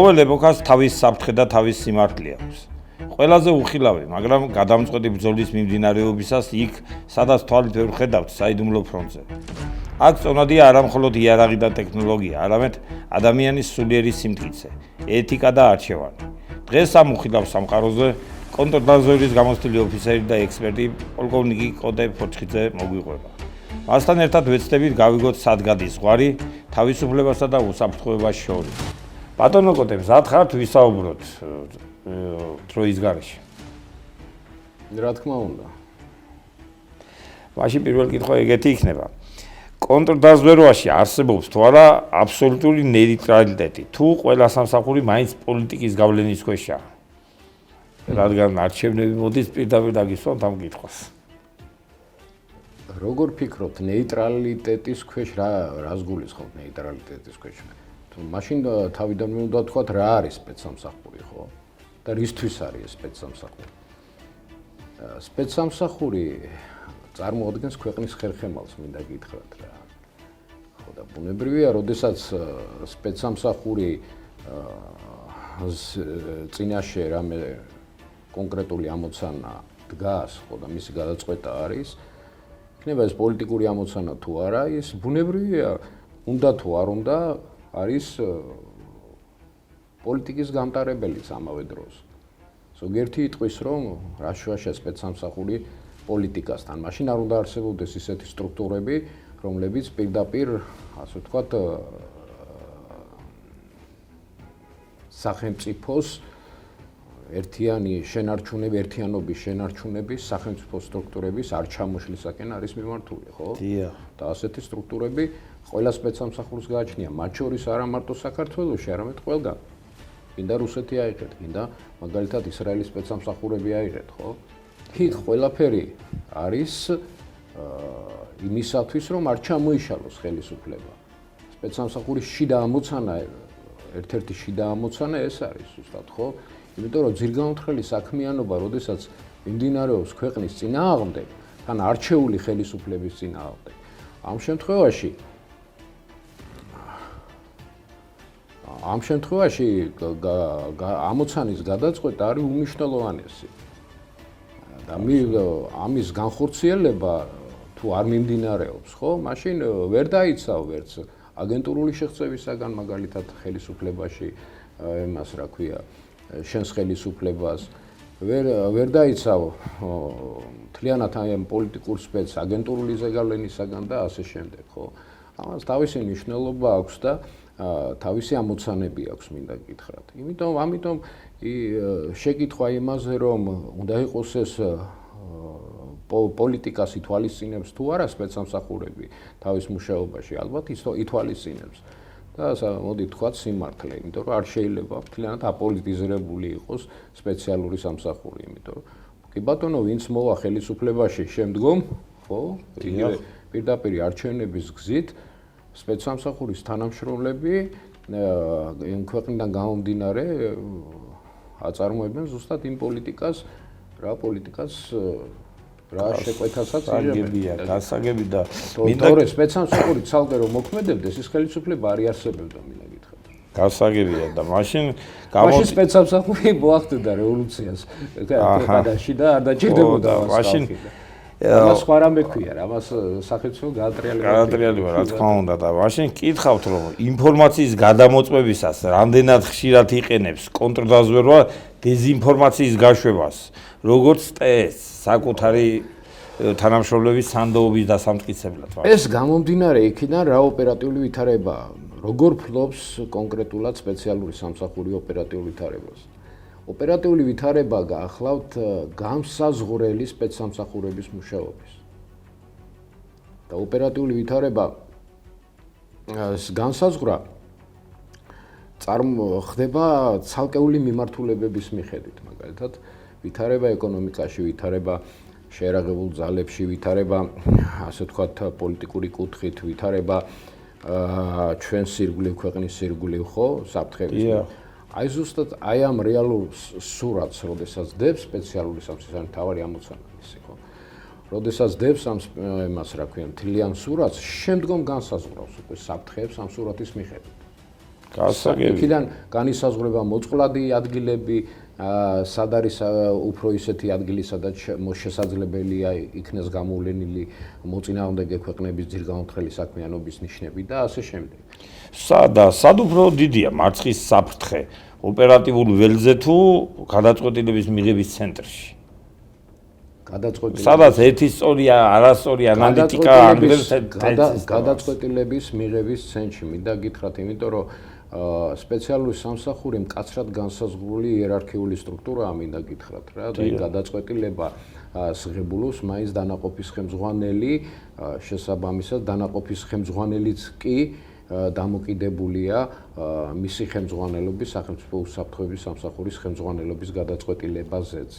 ყოველ ეპოქას თავის საფრთხე და თავის სიმართლე აქვს. ყველაზე უხილავი, მაგრამ გადამწყვეტი ბრძოლის მიმდინარეობისას იქ, სადაც თვალით ვერ ხედავთ საიდუმლო ფრონტზე. აქ წონადია არა მხოლოდ იარაღი და ტექნოლოგია, არამედ ადამიანის სულიერი სიმტკიცე, ეთიკა და არჩევანი. დღეს ამ უხილავ სამყაროზე კონტრდაზვერის გამოცდილი ოფიცერი და ექსპერტი პოლკოვნიკი კოტე ფოჩხიძე მოგვიყვება. მასთან ერთად ვეცდებით გავიგოთ სად გადის ზღვარი თავისუფლებასა და უსაფრთხოებას შორის. ბატონო კოტე, მზად ხართ ვისაუბროთ დროის გარეშე? რა თქმა უნდა. მაშინ პირველი კითხვა ეგეთი იქნება. კონტრდაზვერვაში არსებობს თუ არა აბსოლუტური ნეიტრალიტეტი, თუ ყველა სამსახური მაინც პოლიტიკის გავლენის ქვეშაა? რადგან არჩევნები მოდის პირდაპირ დაგისვამთ ამ კითხვას. როგორ ფიქრობთ, ნეიტრალიტეტის ქვეშ რას გულისხმობთ ნეიტრალიტეტის ქვეშ? მაშინ თავიდანვე უნდა თქვათ რა არის სპეცსამსახური, ხო? და რისთვის არის სპეცსამსახური? სპეცსამსახური წარმოადგენს ქვეყნის ხერხემალს, მინდა გითხრათ რა. ხო და ბუნებრივია, როდესაც სპეცსამსახური წინაშე რამე კონკრეტული ამოცანა დგას, ხო და მისი გადაწყვეტა არის, იქნება ეს პოლიტიკური ამოცანა თუ არა, ის ბუნებრივია, უნდა თუ არ უნდა, არის პოლიტიკის გამტარებელიც ამავე დროს. ზოგიერთი იტყვის, რომ რა შუაშია სპეცსამსახური პოლიტიკასთან, მაშინ არ უნდა არსებობდეს ისეთი სტრუქტურები, რომლებიც პირდაპირ, ასე ვთქვათ, სახელმწიფოს ერთიანობის შენარჩუნების სახელმწიფო სტრუქტურების არ ჩამოშლისაკენ არის მიმართული, ხო? დიახ. და ასეთი სტრუქტურები ყველა სპეცსამსახურს გააჩნია, მათ შორის არა მარტო საქართველოში, არამედ ყველგან. გინდა რუსეთი აიღეთ, გინდა მაგალითად ისრაელის სპეცსამსახურები აიღეთ, ხო? იქ ყველაფერი არის იმისათვის, რომ არ ჩამოიშალოს ხელისუფლება. სპეცსამსახურის შიდა ამოცანა, ერთ-ერთი შიდა ამოცანა ეს არის ზუსტად, ხო? იმიტომ რომ ძირგანუთხრელი საქმიანობა, როდესაც მიმდინარეობს ქვეყნის წინააღმდეგ, თან არჩეული ხელისუფლების წინააღმდეგ. ამ შემთხვევაში ამოცანის გადაწყვეტა არის უმნიშვნელოვანესი. და ამის განხორციელება თუ არ მიმდინარეობს, ხო, მაშინ ვერ დაიცავ ვერც აგენტურული შეღწევისაგან მაგალითად ხელისუფლებაში იმას რა ქვია, შენს ხელისუფლებას ვერ დაიცავ მთლიანად ამ პოლიტიკურ სპეცს აგენტურული ზეგავლენისაგან და ასე შემდეგ, ხო? ამას თავისი მნიშვნელობა აქვს და თავისი ამოცანები აქვს, მინდა გითხრათ. ამიტომ შეკითხვა იმაზე, რომ უნდა იყოს ეს პოლიტიკას ითვალისწინებს თუ არა სპეცსამსახურები თავის მუშაობაში, ალბათ ითვალისწინებს. და მოდი თქვათ სიმართლე, იმიტომ რომ არ შეიძლება მთლიანად აპოლიტიზირებული იყოს სპეციალური სამსახური, იმიტომ რომ კი ბატონო, ვინც მოვა ხელისუფლებაში შემდგომ, ხო, პირდაპირ არჩევნების გზით სპეცსამსახურის თანამშრომლები ქვეყნიდან გამომდინარე აწარმოებენ ზუსტად იმ პოლიტიკას, რა შეკვეთასაც იღებია, გასაგები და მინდა რომ სპეცსამსახური ცალკე რომ მოქმედებდეს, ის ხელისუფლება არ იარსებებდა, მინდა გითხრათ. გასაგებია და მაშინ სპეცსამსახური მოახდინა რევოლუციას ქვეყანაში და არ დაჭირდებოდა მაშინ ამას სხვა რამე ქვია, ამას სახელმწიფო გაატრიალება, რა თქმა უნდა და მაშინ კითხავთ, რომ ინფორმაციის გადამოწმებისას რამდენად ხშირად იყენებს კონტრდაზვერვა დეზინფორმაციის გაშვებას, როგორც წესს საკუთარი თანამშრომლების სანდოობის დასამტკიცებლად. ეს გამომდინარე იქიდან რა ოპერატიული ვითარებაა, როგორ ფლობს კონკრეტულად სპეციალური სამსახური ოპერატიულ ვითარებას. ოპერატიული ვითარება გაახლავთ განსაზღვრელი სპეცსამსახურების მუშაობის. და ოპერატიული ვითარება განსაზღვრა ხდება ცალკეული მიმართულებების მიხედვით, მაგალითად ვითარება ეკონომიკაში, ვითარება შეერაღებულ ძალებში, ვითარება ასე ვთქვათ პოლიტიკური კუთხით, ვითარება ჩვენს ირგვლივ, ქვეყნის ირგვლივ, ხო, საფრთხების. აი ზუსტად ამ რეალურ სურათს, როდესაც დებს სპეციალური სამსახური, თავარი ამოცანა ისე, ხო? როდესაც დებს ამას რა ქვია, მთლიან სურათს, შემდგომ განსაზღვრავს უკვე საფრთხეებს ამ სურათის მიხედვით. იქიდან განისაზღვრება მოწყვლადი ადგილები, სად არის უფრო ისეთი ადგილი, სადაც შესაძლებელია იქნეს გამოვლენილი მოწინააღმდეგე ქვეყნების ძირგაუნთხელი საქმიანობის ნიშნები და ასე შემდეგ. სად უფრო დიდია მარცხის საფრთხე ოპერატიულ ველზე თუ გადაწყვეტილების მიღების ცენტრში? სადაც ერთი სწორია, არასწორი ანალიტიკა ანგლებს გადაწყვეტილების მიღების ცენტრში მინდა გითხრათ, იმიტომ რომ სპეციალური სამსახური მკაცრად განსაზღვრული იერარქიული სტრუქტურაა, მინდა გითხრათ რა, და ის გადაწყვეტილება სღებულობს მაინც დანაყოფის ხელმძღვანელი, შესაბამისად დანაყოფის ხელმძღვანელიც კი დამოკიდებულია მისი ხელმძღვანელობის, სახელმწიფო უსაფრთხოების სამსახურის ხელმძღვანელობის გადაწყვეტილებაზეც.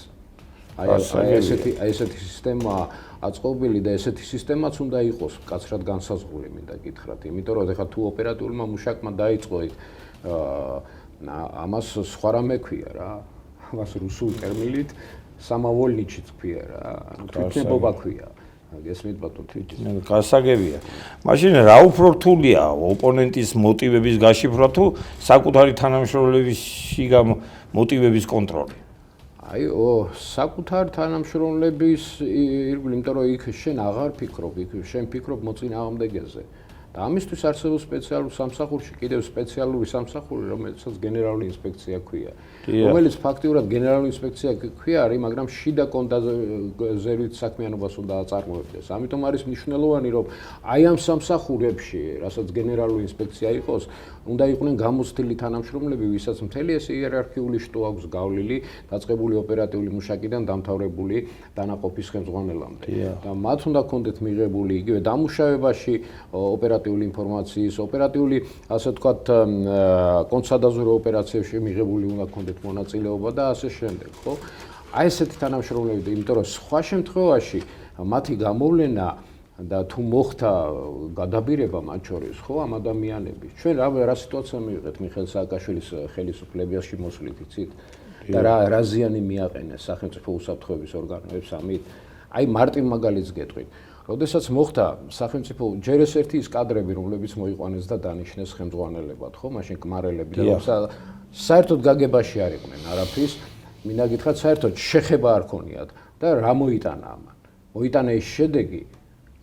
ესეთი სისტემა აწყობილი და ესეთი სისტემაც უნდა იყოს მკაცრად განსაზღვრული, მინდა გითხრათ, იმიტომ რომ ეხლა თუ ოპერატიულმა მუშაკმა დაიწყო ამას სხვა რამე ქვია რა, ამას რუსულ ტერმინით სამავოლნიჩიც ქვია რა, თვითნებობა ქვია. გესმით ბატონო თვითონ. გასაგებია. მაშინ რა უფრო რთულია ოპონენტის მოტივების გაშიფრვა თუ საკუთარი თანამშრომლების მოტივების კონტროლი? საკუთარი თანამშრომლების ირგვლივ, იმიტომ რომ იქ შენ აღარ ფიქრობ, შენ ფიქრობ მოწინააღმდეგეზე. და ამისთვის არსებობს სპეციალურ სამსახურში კიდევ სპეციალური სამსახური, რომელსაც გენერალური ინსპექცია ქვია. რომელიც ფაქტიურად გენერალური ინსპექცია ქვია არის, მაგრამ შიდა კონდაზერვით საქმიანობას უნდა აწარმოებდეს. ამიტომ არის მნიშვნელოვანი, რომ აი ამ სამსახურებში, რასაც გენერალური ინსპექცია იყოს, უნდა იყვნენ გამოცდილი თანამშრომლები, ვისაც მთელი ეს იერარქიული შტო აქვს გავლილი, დაწყებული ოპერატიული მუშაკიდან დამთავრებული დანაყოფის ხელმძღვანელამდე. და მათ უნდა ქონდეთ მიღებული იგივე დამუშავებაში ოპერატიული ინფორმაციის, ოპერატიული, ასე ვთქვათ, კონცადაზრო ოპერაციებში მიღებული უნდა ქონდეთ მონაწილეობა და ასე შემდეგ, ხო? აი ესეთი თანამშრომლები, იმიტომ რომ სხვა შემთხვევაში მათი გამოვლენა და თუ მოხდა გადაბირება მათ შორის, ხო, ამ ადამიანების. ჩვენ რა სიტუაცია მივიღეთ მიხეილ სააკაშვილის ხელისუფლებაში მოსვლით, იცით? და რა ზიანი მიაყენეს სახელმწიფო უსაფრთხოების ორგანოებს ამით? აი მარტივ მაგალითს გეტყვით. როდესაც მოხდა სახელმწიფო ჯერ ეს ერთი ის კადრები, რომლებიც მოიყვანეს და დანიშნეს ხელმძღვანელებად, ხო, მაშინ კმარელები და საერთოდ გაგებაში არ იყვნენ არაფრის, მინდა გითხრათ, საერთოდ შეხება არ ქონიათ და რა მოიტანა ამან? მოიტანა ის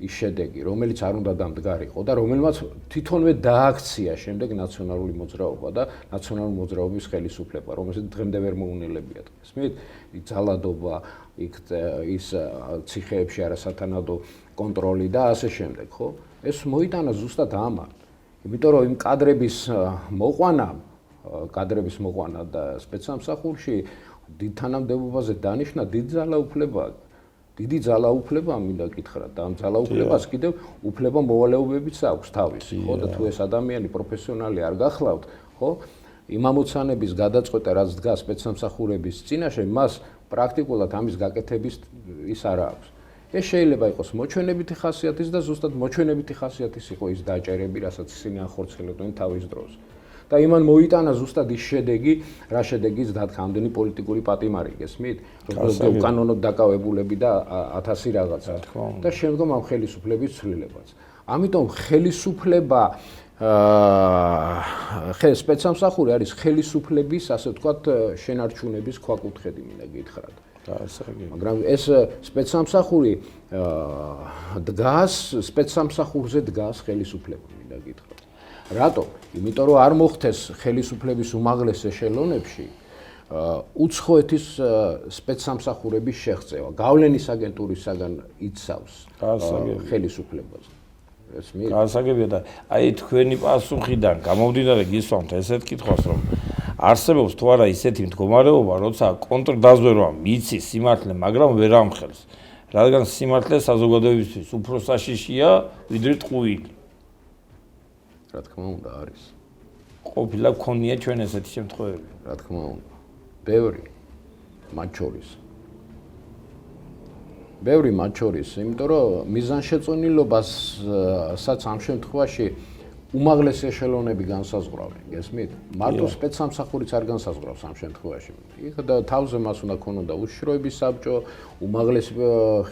შედეგი, რომელიც არ უნდა დამდგარიყო და რომელმაც თვითონვე დააქცია შემდეგ ნაციონალური მოძრაობა და ნაციონალური მოძრაობის ხელისუფლება, რომელსაც დღემდე ვერ მოუნელებიათ. გესმით? ძალადობა, ის ციხეებში არასათანადო კონტროლი და ასე შემდეგ, ხო? ეს მოიტანა ზუსტად ამან. იმიტომ რომ იმ კადრების მოყვანა და სპეცსამსახურში დიდ თანამდებობაზე დანიშნა დიდი ძალაუფლება მინდა გითხრათ და ამ ძალაუფლებას კიდევ უფლება მოვალეობებიც აქვს თავისი, ხო? და თუ ეს ადამიანი პროფესიონალი არ გახლავთ, ხო? იმ ამოცანების გადაწყვეტა, რაც დგას სპეცსამსახურების წინაშე, მას პრაქტიკულად ამის გაკეთების ის არ აქვს. ეს შეიძლება იყოს მოჩვენებითი ხასიათის და ზუსტად მოჩვენებითი ხასიათის იყო ის დაჭერები, რასაც ისინი ახორციელებდნენ თავის დროს. და იმან მოიტანა ზუსტად ის შედეგი, რა შედეგიც დადგა ამდენი პოლიტიკური პატიმარი, გესმით? როგორც უკანონოდ დაკავებულები და 1000 რაღაცა. და შემდგომ ამ ხელისუფლების ცვლილებაც. ამიტომ ხელისუფლება სპეცსამსახური არის ხელისუფლების, ასე ვთქვათ, შენარჩუნების ქვაკუთხედი, მინდა გითხრათ. მაგრამ ეს სპეცსამსახური სპეცსამსახურზე დგას ხელისუფლება, მინდა გითხრათ. რატო? იმიტომ რომ არ მოხდეს ხელისუფლების უმაღლეს ეშელონებში უცხოეთის სპეცსამსახურების შეღწევა. გავლენის აგენტურისაგან იცავს ხელისუფლებას. გასაგებია და აი თქვენი პასუხიდან გამომდინარე გისვამთ ესეთ კითხვას, რომ არსებობს თუ არა ისეთი მდგომარეობა, როცა კონტრდაზვერვა მიცის სიმართლე, მაგრამ ვერ ამხელს, რადგან სიმართლე საზოგადოებისთვის უფრო საშიშია, ვიდრე ტყუილი. რა თქმა უნდა არის. ყოფილა გქონია ჩვენ ესეთი შემთხვევები. რა თქმა უნდა. ბევრი მათ შორის, იმიტომ რომ მიზანშეწონილობასაც ამ შემთხვევაში უმაღლეს ეშელონები განსაზღვრავენ, გესმით? მარტო სპეცსამსახურიც არ განსაზღვრავს ამ შემთხვევაში. იქ და თავზე მას უნდა ქონოდა უშიშროების საბჭო, უმაღლესი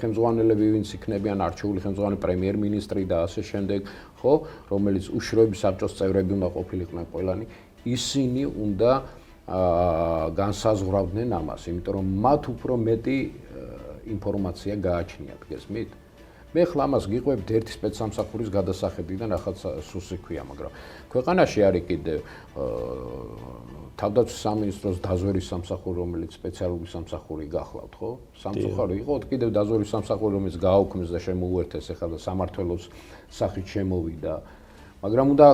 ხელმძღვანელები, ვინც იქნებიან არჩეული ხელმძღვანელი, პრემიერ-მინისტრი და ასე შემდეგ, ხო, რომელიც უშიშროების საბჭოს წევრები უნდა ყოფილიყვნენ ყველანი. ისინი უნდა განსაზღვრავდნენ ამას, იმიტომ რომ მათ უფრო მეტი ინფორმაცია გააჩნიათ, გესმით? მე ხლა ამას გიყვებთ ერთი სპეცსამსახურის გადასახედიდან, ახაც სუსი ქვია, მაგრამ ქვეყანაში არის კიდევ თავდაცვის სამინისტროს დაზვერვის სამსახური, რომელიც სპეციალური სამსახური გახლავთ, ხო? სამწუხარო იყო კიდევ დაზვერვის სამსახური, რომელიც გააუქმეს და შემოუერთეს ახლა და სამართლოს სახით შემოვიდა. მაგრამ უნდა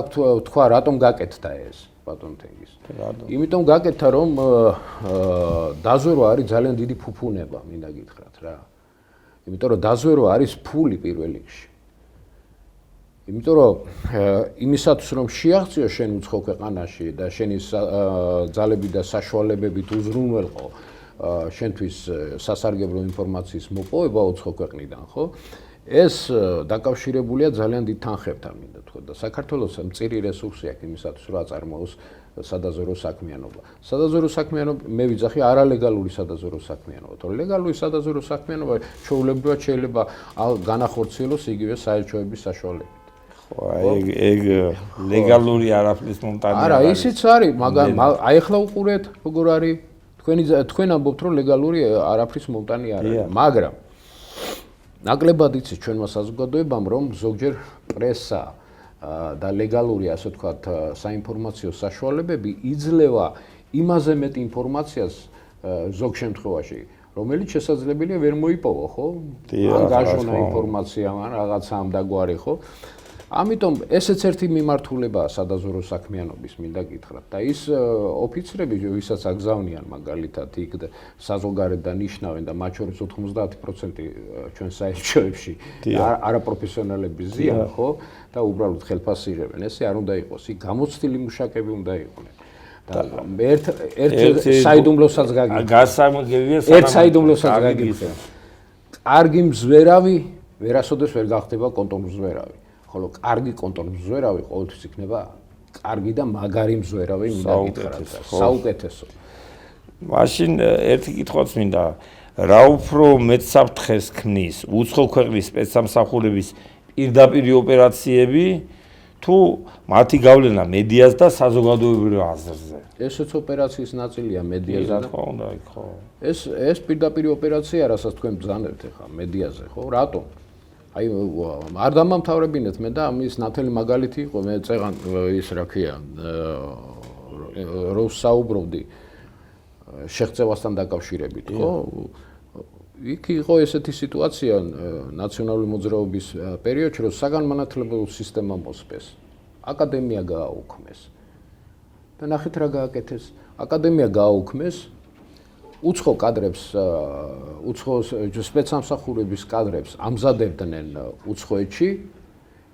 თქვა, რატომ გაკეთდა ეს, ბატონ თენგის? იმიტომ გაკეთდა, რომ დაზვერვა არის ძალიან დიდი ფუფუნება, მინდა გითხრათ რა. იმიტომ რომ დაზვერვა არის ფული პირველ რიგში. იმიტომ რომ იმისათვის რომ შეაღწიო შენ უცხო ქვეყანაში და შენი ძალები და საშუალებებით უზრუნველყო შენთვის სასარგებლო ინფორმაციის მოპოვება უცხო ქვეყნიდან, ხო? ეს დაკავშირებულია ძალიან დიდ თანხებთან, მინდა თქვა და საქართველოს მწირი რესურსი აქვს იმისათვის რომ აწარმოოს სადაზვერო საქმიანობა. სადაზვერო საქმიანობა მე ვიძახი არალეგალური სადაზვერო საქმიანობა. თორე ლეგალური სადაზვერო საქმიანობა ჩვეულებრივად შეიძლება განახორციელოს იგივე საელჩოების საშუალებით. ხო, ეგ ლეგალური არაფრის მომტანი არა, ისიც არის, მაგრამ აი ახლა უყურეთ როგორ არის. თქვენ ამბობთ რომ ლეგალური არაფრის მომტანი არ არის, მაგრამ ნაკლებად იცით ჩვენმა საზოგადოებამ რომ ზოგჯერ პრესა და ლეგალური, ასე ვთქვათ, საინფორმაციო საშუალებები იძლევა იმაზე მეტ ინფორმაციას ზოგ შემთხვევაში, რომელიც შესაძლებელია ვერ მოიპოვო, ხო? ან გაჟონა ინფორმაცია, ან რაღაცა ამ დაგვარი, ხო? ამიტომ ესეც ერთი მიმართულებაა სადაზვერო საქმიანობის, მინდა გითხრათ. და ის ოფიცრები, ვისაც აგზავნიან მაგალითად იქ საზოგადოებიდან ნიშნავენ და მათ შორის 90% ჩვენ საელჩოებში არაპროფესიონალები ზიან, ხო? და უბრალოდ ხელფასირებენ. ესე არ უნდა იყოს. იქ გამოცდილი მუშაკები უნდა იყვნენ. და ერთ საიდუმლოსაც გასამგებია ერთ საიდუმლოსაც გაგიხსენ. კარგი მზვერავი ვერასოდეს ვერ გახდება კონტრმზვერავი. ხოლო კარგი კონტრმზვერავი ყოველთვის იქნება კარგი და მაგარი მზვერავი, მინდა გითხრათ, საუკეთესო. მაშინ ერთი კითხვაც მინდა, რა უფრო მეტ საფრთხეს ქმნის უცხო ქვეყნის სპეცსამსახურების პირდაპირი ოპერაციები თუ მათი გავლენა მედიას და საზოგადოებრივ აზრზე? ესეც ოპერაციის ნაწილია მედიაზე და ხო, უნდა იქ ხო. ეს პირდაპირი ოპერაცია, რასაც თქვენ ბრძანებთ ახლა მედიაზე, ხო? რატომ? აი არ დამამთავრებინეთ მე და ამის ნათელი მაგალითი იყო მე წეღან ის რა ქვია რო საუბრობდი შეღწევასთან დაკავშირებით ხო იქ იყო ესეთი სიტუაცია ნაციონალური მოძრაობის პერიოდში რომ საგანმანათლებლო სისტემა მოსპეს აკადემია გააუქმეს და ნახეთ რა გააკეთეს აკადემია გააუქმეს უცხო კადრებს, უცხო სპეცსამსახურების კადრებს ამზადებდნენ უცხოეთში.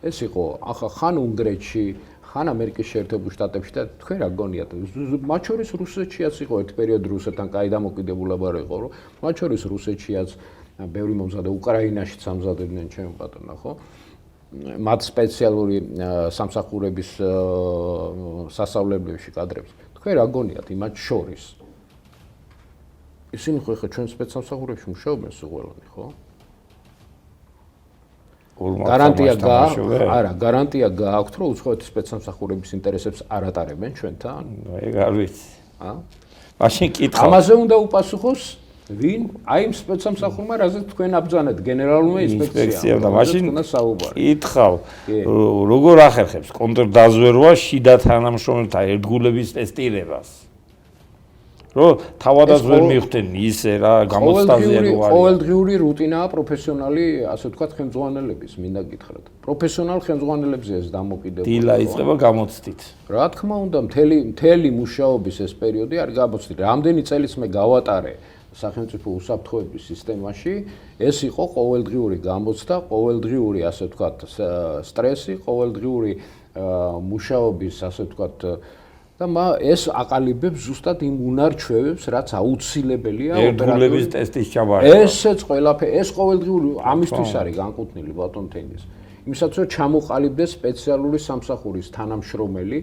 ეს იყო ახლა ხან უნგრეთში, ხან ამერიკის შეერთებულ შტატებში და თქვენ რა გონიათ, მათ შორის რუსეთშიაც იყო ერთ პერიოდში რუსეთთან კაი დამოკიდებულება იყო, რომ მათ შორის რუსეთშიაც ბევრი მომზადდა, უკრაინაშიც ამზადებდნენ ჩემო ბატონო, ხო? მათ სპეციალური სამსახურების სასწავლებლებში კადრებს. თქვენ რა გონიათ იმათ შორის? ისინი ხო ხა ჩვენ სპეცსამსახურებში მუშაობენ სულ ხო? გარანტია არა, გარანტია გააქვთ რომ უცხოეთის სპეცსამსახურების ინტერესებს არ ატარებენ ჩვენთან? ეგ არ ვიცი. მაშინ კითხავ. ამაზე უნდა უპასუხოს ვინ? აი იმ სპეცსამსახურმა, რაზეც თქვენ აბრძანეთ გენერალურმა ინსპექციამ და მაშინ კითხავ. როგორ ახერხებს კონტრდაზვერვა შიდა თანამშრომელთა ერთგულების ტესტირებას? რომ თავადაც ვერ მიხვდნენ ისე რა გამოცდაზე რო არის. ყოველდღიური რუტინაა პროფესიონალი, ასე ვთქვათ, ხელმძღვანელების, მინდა გითხრათ. პროფესიონალ ხელმძღვანელებზე ეს დამოკიდებული. დილა იწყება გამოცდით. რა თქმა უნდა, მთელი მუშაობის ეს პერიოდი არ გამოცდით. რამდენი წელიც მე გავატარე სახელმწიფო უსაფრთხოების სისტემაში, ეს იყო ყოველდღიური გამოცდა, ყოველდღიური, ასე ვთქვათ, სტრესი, ყოველდღიური მუშაობის, ასე ვთქვათ, და ეს აყალიბებს ზუსტად იმ უნარ-ჩვევებს, რაც აუცილებელია ერთგულების ტესტის ჩაბარება. ესეც ყველაფერი, ეს ყოველდღიური ამისთვის არის განკუთვნილი ბატონ თენგის. იმისათვის რომ ჩამოყალიბდეს სპეციალური სამსახურის თანამშრომელი,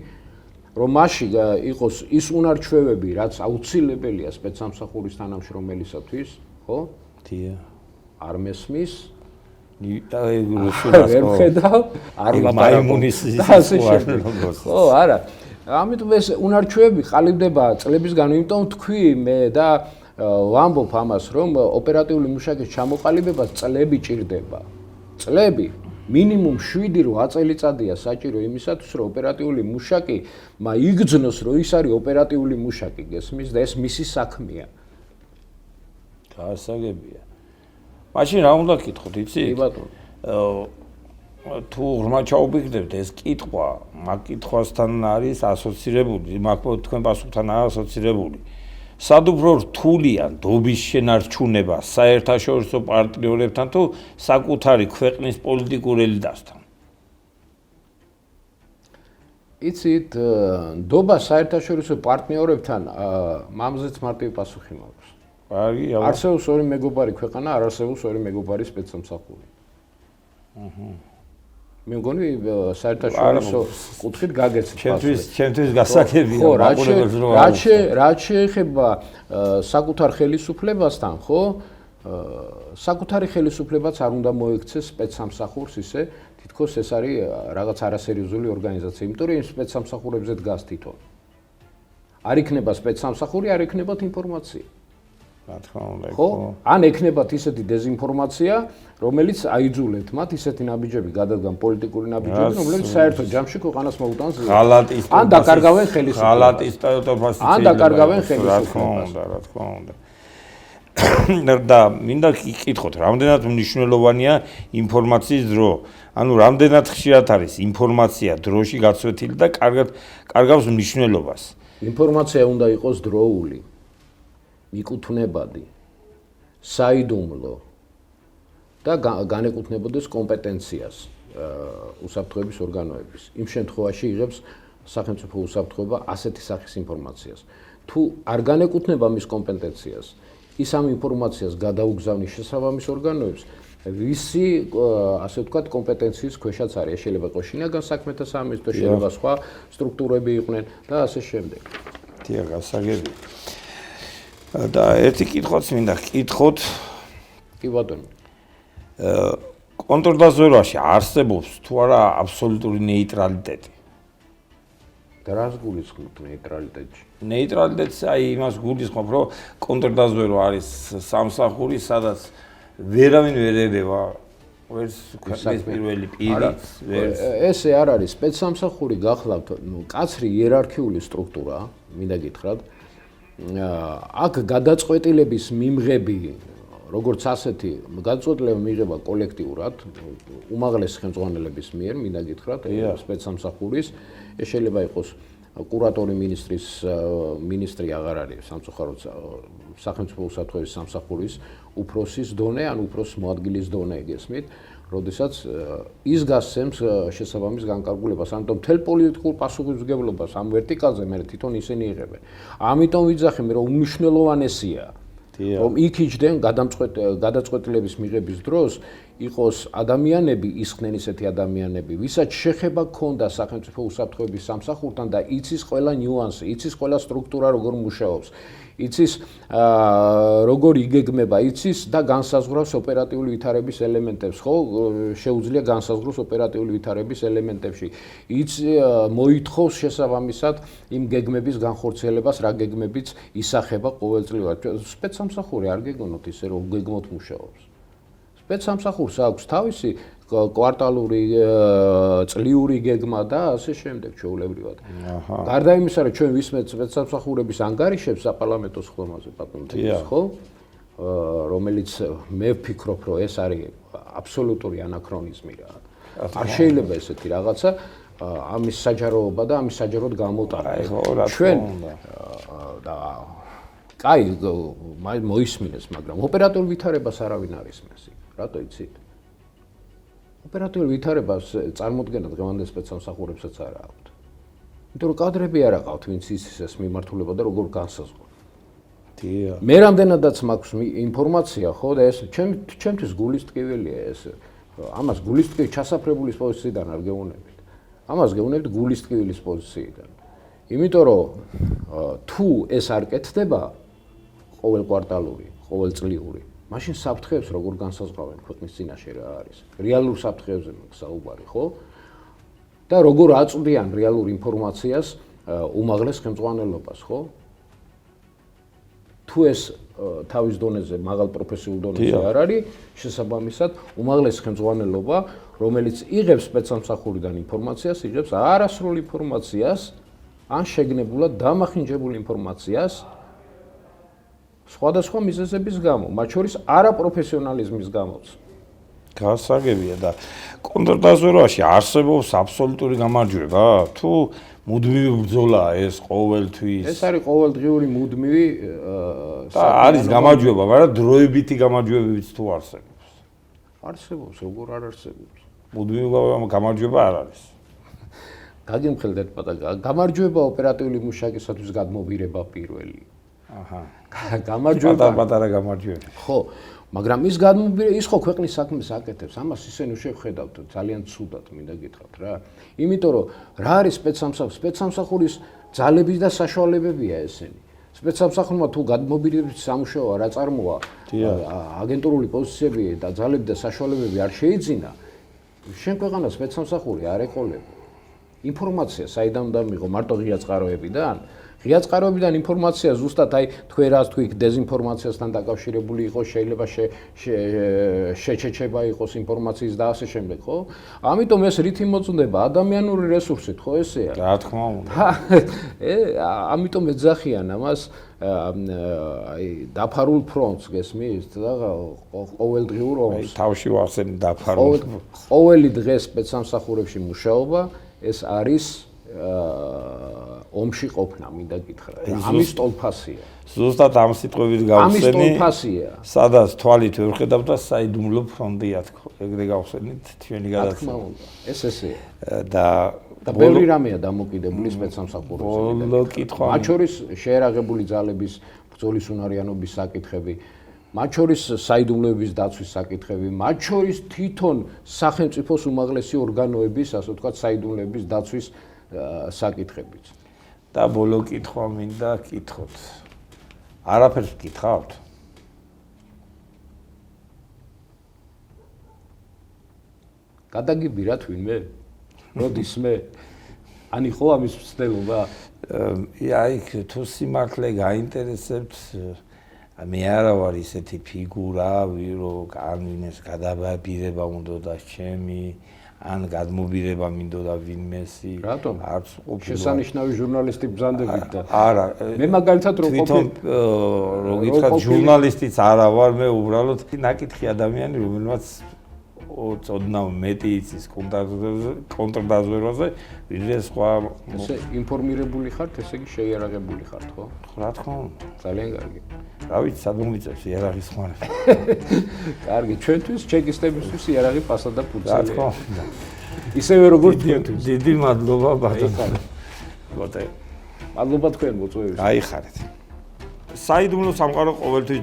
რომ მასში იყოს ის უნარ-ჩვევები, რაც აუცილებელია სპეცსამსახურის თანამშრომელისათვის, ხო? დიახ. არ მესმის? რუსულას ვერ ხედავ? არ მაიმუნის ის ხო, არა. ამიტომ ეს უნარჩვევები ყალიბდება წლების განმავლობაში, იმიტომ თქვი მე და ვამბობ ამას, რომ ოპერატიული მუშაკის ჩამოყალიბებას წლები ჭირდება. წლები მინიმუმ 7-8 წელიწადია საჭირო იმისათვის, რომ ოპერატიული მუშაკი იგრძნოს, რომ ის არის ოპერატიული მუშაკი, გესმის და ეს მისი საქმეა. გასაგებია. მაშინ რა უნდა გკითხოთ, იცი? კი ბატონო. თუ ღრმა ჩაუბიგდებთ ეს კითხვა, მაგ კითხვასთან არის ასოცირებული, მაგ თქვენ პასუხთან არის ასოცირებული. სად უფრო რთულია დობის შენარჩუნება საერთაშორისო პარტნიორებთან თუ საკუთარი ქვეყნის პოლიტიკურ ელიტასთან? იცით, დობა საერთაშორისო პარტნიორებთან მამზეც მარტივი პასუხი მაქვს. არსებობს ორი მეგობარი ქვეყანა, არ არსებობს ორი მეგობარი სპეცსამსახური. მე მგონი საერთაშორისო კუთხით გაგეცით პასუხი. ჩემთვის გასაგებია. ხო, რაც შეეხება საკუთარ ხელისუფლებასთან, ხო? საკუთარი ხელისუფლებაც არ უნდა მოექცეს სპეცსამსახურს ისე, თითქოს ეს არის რაღაც არასერიოზული ორგანიზაცია, იმიტომ რომ იმ სპეცსამსახურებზე დგას თვითონ. არ იქნება სპეცსამსახური, არ იქნებათ ინფორმაცია. რა თქმა უნდა, ხო? ან ექნებათ ისეთი დეზინფორმაცია, რომელიც აიძულეთ მათ ისეთი ნაბიჯები გადადგან პოლიტიკური ნაბიჯები, რომლებიც საერთო ჯამში ქვეყანას მოუტანს ღალატის ან დაკარგავენ ხელისუფლებას. ღალატის ტოტოფასიც ან დაკარგავენ ხელისუფლებას. რა თქმა უნდა, რა თქმა უნდა. და მინდა გკითხოთ, რამდენად მნიშვნელოვანია ინფორმაციის დრო? ანუ რამდენად ხშირად არის ინფორმაცია დროში გაცვეთილი და კარგავს მნიშვნელობას? ინფორმაცია უნდა იყოს დროული, მიკუთვნებადი, საიდუმლო და განეკუთვნებოდეს კომპეტენციას უსაფრთხოების ორგანოების. იმ შემთხვევაში იღებს სახელმწიფო უსაფრთხოება ასეთი სახის ინფორმაციას. თუ არ განეკუთვნება მის კომპეტენციას, ის ამ ინფორმაციას გადაუგზავნის შესაბამის ორგანოებს, ვისი ასე ვთქვათ კომპეტენციის ქვეშაც არის. შეიძლება იყოს შინაგან საქმეთა სამინისტრო, შეიძლება სხვა სტრუქტურები იყვნენ და ასე შემდეგ. დიახ, გასაგებია. და ერთი კითხვაც მინდა გკითხოთ. კი ბატონო. კონტრდაზვერვაში არსებობს თუ არა აბსოლუტური ნეიტრალიტეტი? და რას გულისხმობთ ნეიტრალიტეტში? ნეიტრალიტეტს აი იმას გულისხმობ, რომ კონტრდაზვერვა არის სამსახური, სადაც ვერავინ ვერ ერევა ვერც ქვეყნის პირველი პირიც, ვერც ესე არ არის სპეცსამსახური გახლავთ, კაცრი იერარქიული სტრუქტურა, მინდა გითხრათ. აქ გადაწყვეტილების მიმღები, როგორც ასეთი, გადაწყვეტილება მიიღება კოლექტიურად, უმაღლესი ხელმძღვანელების მიერ, მინდა გითხრათ, სპეცსამსახურის, ეს შეიძლება იყოს კურატორი მინისტრი აღარ არის სამწუხაროდ სახელმწიფო უსაფრთხოების სამსახურის უფროსის დონე, ან უფროს მოადგილის დონე, გესმით, როდესაც ის გასცემს შესაბამის განკარგულებას, ამიტომ მთელ პოლიტიკურ პასუხისმგებლობას ამ ვერტიკალზე მე თვითონ ისინი იღებენ. ამიტომ ვიძახი მე, რომ უმნიშვნელოვანესია, რომ იქ იჯდნენ გადაწყვეტილების მიღების დროს იყოს ადამიანები, ისხდნენ ისეთი ადამიანები, ვისაც შეხება ჰქონდა სახელმწიფო უსაფრთხოების სამსახურთან და იცის ყველა ნიუანსი, იცის ყველა სტრუქტურა როგორ მუშაობს, იცის როგორ იგეგმება, იცის და განსაზღვრავს ოპერატიული ვითარების ელემენტებს, ხო? შეუძლია განსაზღვროს ოპერატიული ვითარების ელემენტებში. მოითხოვს შესაბამისად იმ გეგმების განხორციელებას, რა გეგმებიც ისახება ყოველწლიურად. სპეცსამსახური არ გეგონოთ ისე, რომ გეგმოთ მუშაობს. სპეცსამსახურს აქვს თავისი კვარტალური, წლიური გეგმა და ასე შემდეგ ჩვეულებრივად. გარდა იმისა, რომ ჩვენ ვისმენთ სპეცსამსახურების ანგარიშებს საპარლამენტო სხდომაზე, ბატონო, ხო? რომელიც მე ვფიქრობ, რომ ეს არის აბსოლუტური ანაქრონიზმი რა. არ შეიძლება ესეთი რაღაცა ამის საჯაროობა და ამის საჯაროდ გამოტანა. ჩვენ და კაი მოისმინეს, მაგრამ ოპერატიულ ვითარებას არავინ არ ისმენს. რატო იცით? ოპერატიულ ვითარებას წარმოქმნა დღევანდელ სპეცსამსახურებსაც არ აქვთ. იმიტომ რომ კადრები არ აყავთ, ვინც იცის ეს მიმართულება და როგორ განსაზღვრა. მე რამდენადაც მაქვს ინფორმაცია, ხო, და ეს ჩემთვის გულის ტკივილია ეს. ამას გულის ტკივილი ჩასაფრებულის პოზიციიდან არ გეუბნებით. ამას გეუბნებით გულის ტკივილის პოზიციიდან. იმიტომ რომ თუ ეს არ კეთდება ყოველკვარტალური, ყოველწლიური, მაშინ საფრთხეებს როგორ განსაზღვრავენ ქვეყნის წინაშე რა არის? რეალურ საფრთხეებზე საუბარი, ხო? და როგორ აწვდიან რეალურ ინფორმაციას უმაღლეს ხელმძღვანელობას, ხო? თუ ეს თავის დონეზე, მაღალ პროფესიულ დონეზე არ არის, შესაბამისად, უმაღლეს ხელმძღვანელობა, რომელიც იღებს სპეცსამსახურიდან ინფორმაციას, იღებს არასრულ ინფორმაციას, ან შეგნებულად დამახინჯებულ ინფორმაციას სხვადასხვა მიზეზების გამო, მათ შორის არაპროფესიონალიზმის გამოც. გასაგებია და კონტრდაზვერვაში არსებობს აბსოლუტური გამარჯვება? თუ მუდმივი ბრძოლაა ეს ყოველთვის? ეს არის ყოველდღიური მუდმივი და არის გამარჯვება, მაგრამ დროებითი გამარჯვებებიც თუ არსებობს. არსებობს, როგორ არ არსებობს. მუდმივი გამარჯვება არ არის. გაგიმხელდეთ პატარა, გამარჯვება ოპერატიული მუშაკისათვის გადმობირება პირველი. აჰა. გამარჯვება პატარა გამარჯვება. ხო, მაგრამ ის გადმობირება ის ხო ქვეყნის საქმეს აკეთებს, ამას ისინი შევხედავთ ძალიან ცუდად, მინდა გითხრათ რა. იმიტომ რომ რა არის სპეცსამსახურის ძალების და საშუალებებია ესენი. სპეცსამსახურმა თუ გადმობირების სამუშაოა რა წარმოა, აგენტურული პოზიციები და ძალები და საშუალებები არ შეიძინა, შენ ქვეყანა სპეცსამსახური არ ეყოლება. ინფორმაცია საიდან უნდა მიიღო მარტო ღია წყაროებიდან? ღია წყაროებიდან ინფორმაცია ზუსტად აი თქვენ რას თქვი დეზინფორმაციასთან დაკავშირებული იყოს, შეიძლება შეჩეჩება იყოს ინფორმაციის და ასე შემდეგ, ხო? ამიტომ ეს რითი მოწონდება? ადამიანური რესურსით, ხო ესეა? რა თქმა უნდა. ამიტომ ეძახიან ამას აი დაფარულ ფრონტს გესმის და ყოველდღიურ ომს. თავში ვახსენე დაფარულ. ყოველი დღე სპეცსამსახურებში მუშაობა ეს არის ომში ყოფნა, მინდა გითხრათ. ამის ტოლფასია. ზუსტად ამ სიტყვებით გავხსენი. ამის ტოლფასია. სადაც თვალით ვერ ხედავთ და საიდუმლო ფრონტია თქო. ეგრე გავხსენით ჩვენი გადაცემა. ეს ესეა. და ბევრი რამეა დამოკიდებული სპეცსამსახურებზე. ბოლო კითხვა. მათ შორის შეერაღებული ძალების ბრძოლის უნარიანობის საკითხები, მათ შორის საიდუმლოების დაცვის საკითხები, მათ შორის თვითონ სახელმწიფოს უმაღლესი ორგანოების, ასე ვთქვათ, საიდუმლოების დაცვის საკითხებიც. და ბოლო კითხვა მინდა გკითხოთ. არაფერს გკითხავთ? გადაგიბირათ ვინმე? როდის მე? ანი ხო ამის ცდილობა? აი, თუ სიმართლე გაინტერესებთ, მე არა ვარ ისეთი ფიგურა, რომ განვინეს გადაბირება უნდოდა ჩემი, ან გადმობირება მინდოდა ვინმესი. რატომ? არც ყოფილი. შესანიშნავი ჟურნალისტი ბრძანდებით და არა. მე მაგალითად რო თვითონ რო გითხრათ ჟურნალისტიც არა ვარ, მე უბრალოდ ნაკითხი ადამიანი, რომელმაც ოდნავ მეტი იცის კონტრდაზვერვაზე, ვიდრე სხვა. ესე ინფორმირებული ხართ, ესე იგი შეიარაღებული ხართ, ხო? რა თქმა უნდა. ძალიან კარგი. რა ვიცი, სად მომიწევს იარაღის ხმარება. კარგი, ჩვენთვის ჩეკისტებისთვის იარაღი პასა და ფუცელია. რა თქმა უნდა. ისევე როგორც თქვენთვის. დიდი მადლობა ბატონო. მადლობა თქვენ მოწვევისთვის. გაიხარეთ. საიდუმლო სამყარო ყოველთვის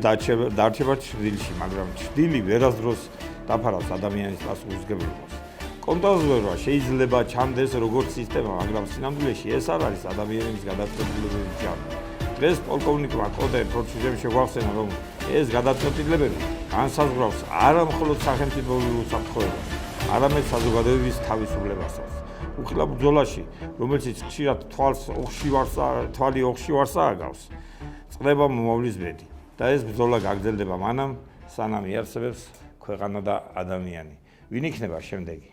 დარჩება ჩრდილში, მაგრამ ჩრდილი ვერასდროს დაფარავს ადამიანის პასუხისმგებლობას. კონტრდაზვერვა შეიძლება ჩანდეს როგორც სისტემა, მაგრამ სინამდვილეში ეს არ არის ადამიანის გადაწყვეტილებების ჯამი. დღეს პოლკოვნიკმა კოდე პროცესებში შეგვახსენა, რომ ეს გადაწყვეტილებები განსაზღვრავს არა მხოლოდ სახელმწიფოებრივ უსაფრთხოებას, არამედ საზოგადოების თავისუფლებასაც. უხილავ ბრძოლაში, რომელშიც ხშირად თვალი ოხშივარს ააგავს, წდება მომავლის ბედი და ეს ბრძოლა გაგრძელდება მანამ, სანამ იარსებებს ქვეყანა და ადამიანი. ვინ იქნება შემდეგი?